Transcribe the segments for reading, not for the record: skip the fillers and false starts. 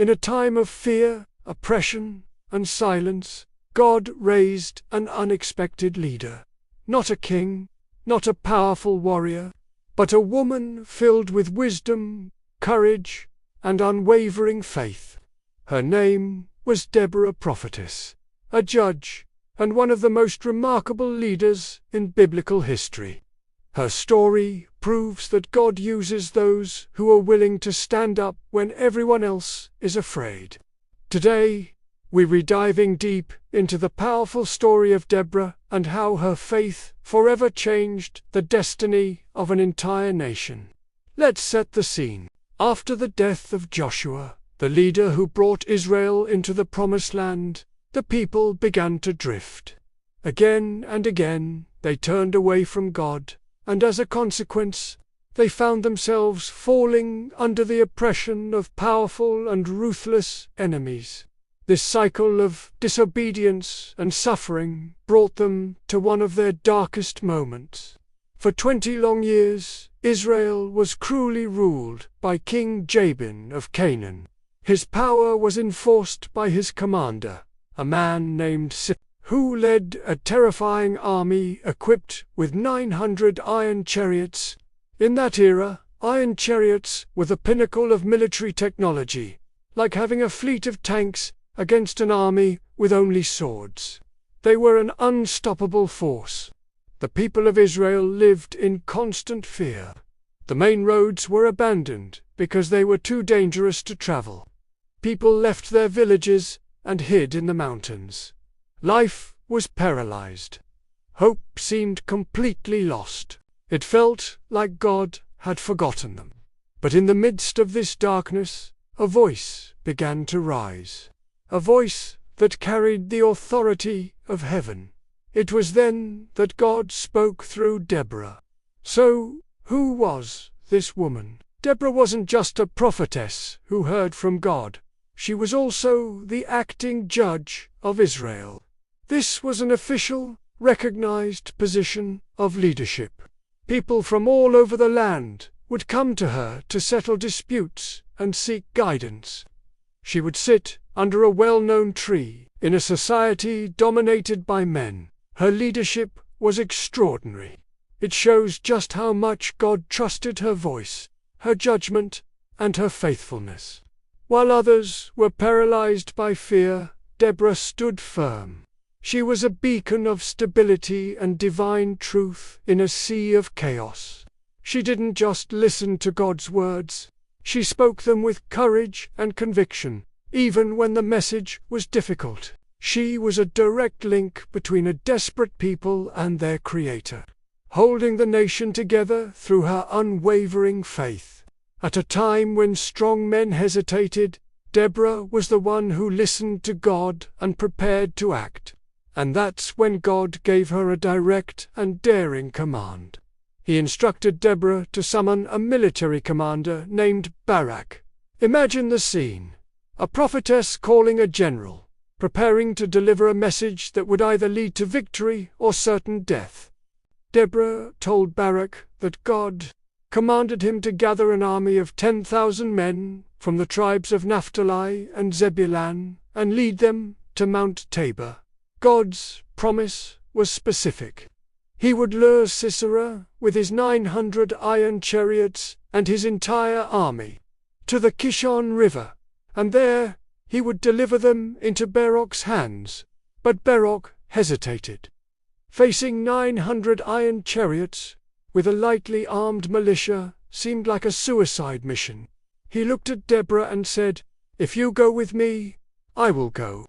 In a time of fear, oppression, and silence, God raised an unexpected leader. Not a king, not a powerful warrior, but a woman filled with wisdom, courage, and unwavering faith. Her name was Deborah, prophetess, a judge, and one of the most remarkable leaders in biblical history. Her story proves that God uses those who are willing to stand up when everyone else is afraid. Today, we're diving deep into the powerful story of Deborah and how her faith forever changed the destiny of an entire nation. Let's set the scene. After the death of Joshua, the leader who brought Israel into the Promised Land, the people began to drift. Again and again, they turned away from God, and as a consequence, they found themselves falling under the oppression of powerful and ruthless enemies. This cycle of disobedience and suffering brought them to one of their darkest moments. For 20 long years, Israel was cruelly ruled by King Jabin of Canaan. His power was enforced by his commander, a man named Sisera, who led a terrifying army equipped with 900 iron chariots. In that era, iron chariots were the pinnacle of military technology, like having a fleet of tanks against an army with only swords. They were an unstoppable force. The people of Israel lived in constant fear. The main roads were abandoned because they were too dangerous to travel. People left their villages and hid in the mountains. Life was paralyzed. Hope seemed completely lost. It felt like God had forgotten them. But in the midst of this darkness, a voice began to rise. A voice that carried the authority of heaven. It was then that God spoke through Deborah. So, who was this woman? Deborah wasn't just a prophetess who heard from God. She was also the acting judge of Israel. This was an official, recognized position of leadership. People from all over the land would come to her to settle disputes and seek guidance. She would sit under a well-known tree in a society dominated by men. Her leadership was extraordinary. It shows just how much God trusted her voice, her judgment, and her faithfulness. While others were paralyzed by fear, Deborah stood firm. She was a beacon of stability and divine truth in a sea of chaos. She didn't just listen to God's words. She spoke them with courage and conviction, even when the message was difficult. She was a direct link between a desperate people and their Creator, holding the nation together through her unwavering faith. At a time when strong men hesitated, Deborah was the one who listened to God and prepared to act. And that's when God gave her a direct and daring command. He instructed Deborah to summon a military commander named Barak. Imagine the scene. A prophetess calling a general, preparing to deliver a message that would either lead to victory or certain death. Deborah told Barak that God commanded him to gather an army of 10,000 men from the tribes of Naphtali and Zebulun and lead them to Mount Tabor. God's promise was specific. He would lure Sisera with his 900 iron chariots and his entire army to the Kishon River, and there he would deliver them into Barak's hands. But Barak hesitated. Facing 900 iron chariots with a lightly armed militia seemed like a suicide mission. He looked at Deborah and said, "If you go with me, I will go.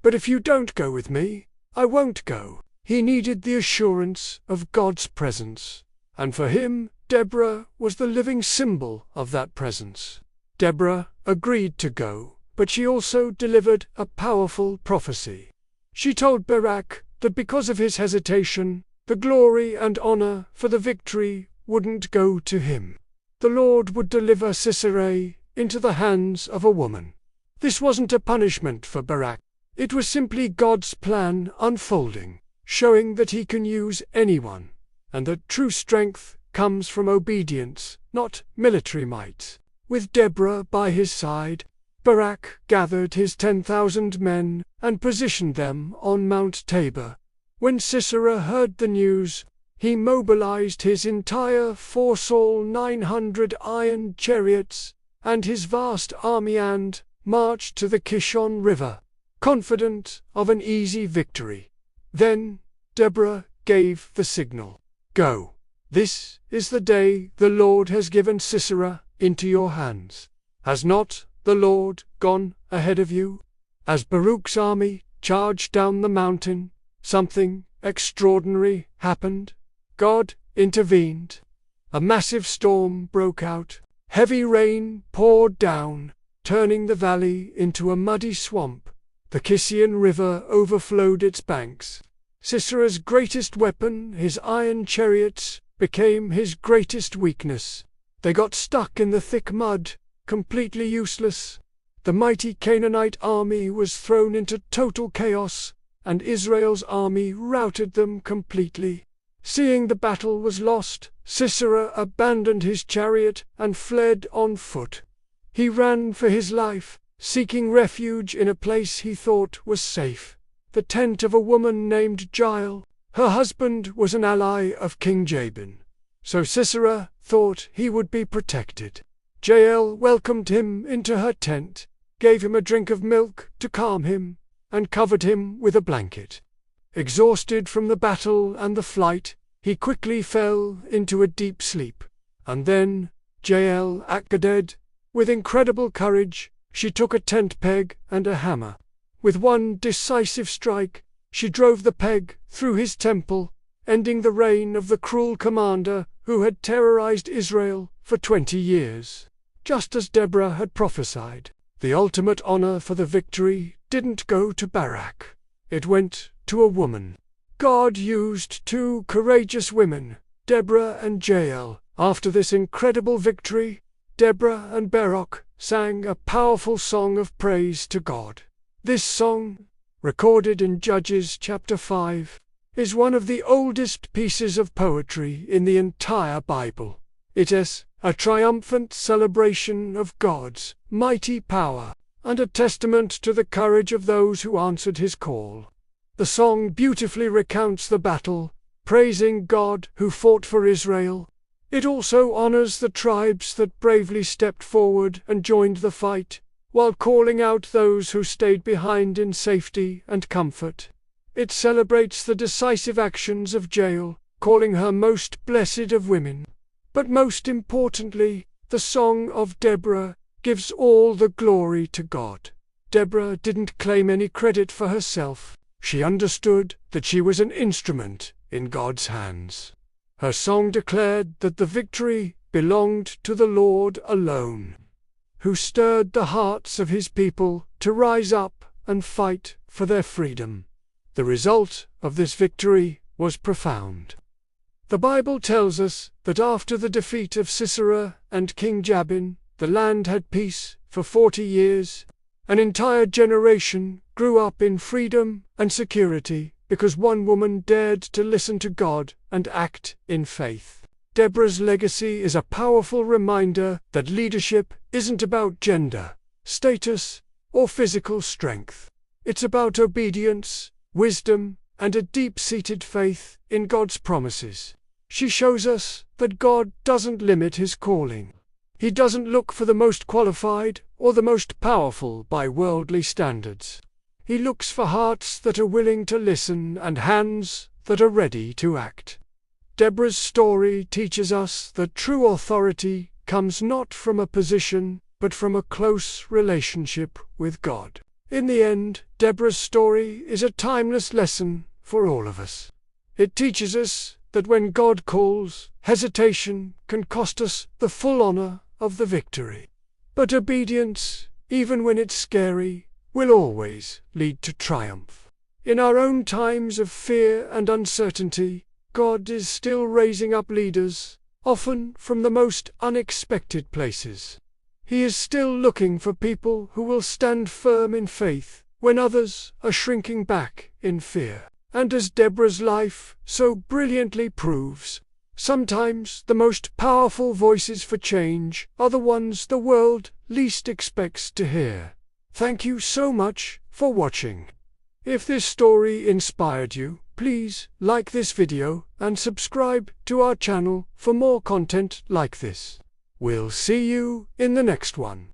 But if you don't go with me, I won't go." He needed the assurance of God's presence, and for him, Deborah was the living symbol of that presence. Deborah agreed to go, but she also delivered a powerful prophecy. She told Barak that because of his hesitation, the glory and honor for the victory wouldn't go to him. The Lord would deliver Sisera into the hands of a woman. This wasn't a punishment for Barak. It was simply God's plan unfolding, showing that he can use anyone, and that true strength comes from obedience, not military might. With Deborah by his side, Barak gathered his 10,000 men and positioned them on Mount Tabor. When Sisera heard the news, he mobilized his entire 900 iron chariots and his vast army and marched to the Kishon River, confident of an easy victory. Then Deborah gave the signal. Go. This is the day the Lord has given Sisera into your hands. Has not the Lord gone ahead of you? As Baruch's army charged down the mountain, something extraordinary happened. God intervened. A massive storm broke out. Heavy rain poured down, turning the valley into a muddy swamp. The Kishon River overflowed its banks. Sisera's greatest weapon, his iron chariots, became his greatest weakness. They got stuck in the thick mud, completely useless. The mighty Canaanite army was thrown into total chaos, and Israel's army routed them completely. Seeing the battle was lost, Sisera abandoned his chariot and fled on foot. He ran for his life, seeking refuge in a place he thought was safe, the tent of a woman named Jael. Her husband was an ally of King Jabin, so Sisera thought he would be protected. Jael welcomed him into her tent, gave him a drink of milk to calm him, and covered him with a blanket. Exhausted from the battle and the flight, he quickly fell into a deep sleep. And then Jael Akaded, with incredible courage, she took a tent peg and a hammer. With one decisive strike, she drove the peg through his temple, ending the reign of the cruel commander who had terrorized Israel for 20 years. Just as Deborah had prophesied, the ultimate honor for the victory didn't go to Barak. It went to a woman. God used two courageous women, Deborah and Jael. After this incredible victory, Deborah and Barak sang a powerful song of praise to God. This song, recorded in Judges chapter 5, is one of the oldest pieces of poetry in the entire Bible. It is a triumphant celebration of God's mighty power and a testament to the courage of those who answered his call. The song beautifully recounts the battle, praising God who fought for Israel. It also honors the tribes that bravely stepped forward and joined the fight, while calling out those who stayed behind in safety and comfort. It celebrates the decisive actions of Jael, calling her most blessed of women. But most importantly, the song of Deborah gives all the glory to God. Deborah didn't claim any credit for herself. She understood that she was an instrument in God's hands. Her song declared that the victory belonged to the Lord alone, who stirred the hearts of his people to rise up and fight for their freedom. The result of this victory was profound. The Bible tells us that after the defeat of Sisera and King Jabin, the land had peace for 40 years. An entire generation grew up in freedom and security because one woman dared to listen to God and act in faith. Deborah's legacy is a powerful reminder that leadership isn't about gender, status, or physical strength. It's about obedience, wisdom, and a deep-seated faith in God's promises. She shows us that God doesn't limit his calling. He doesn't look for the most qualified or the most powerful by worldly standards. He looks for hearts that are willing to listen and hands that are ready to act. Deborah's story teaches us that true authority comes not from a position, but from a close relationship with God. In the end, Deborah's story is a timeless lesson for all of us. It teaches us that when God calls, hesitation can cost us the full honor of the victory. But obedience, even when it's scary, will always lead to triumph. In our own times of fear and uncertainty, God is still raising up leaders, often from the most unexpected places. He is still looking for people who will stand firm in faith when others are shrinking back in fear. And as Deborah's life so brilliantly proves, sometimes the most powerful voices for change are the ones the world least expects to hear. Thank you so much for watching. If this story inspired you, please like this video and subscribe to our channel for more content like this. We'll see you in the next one.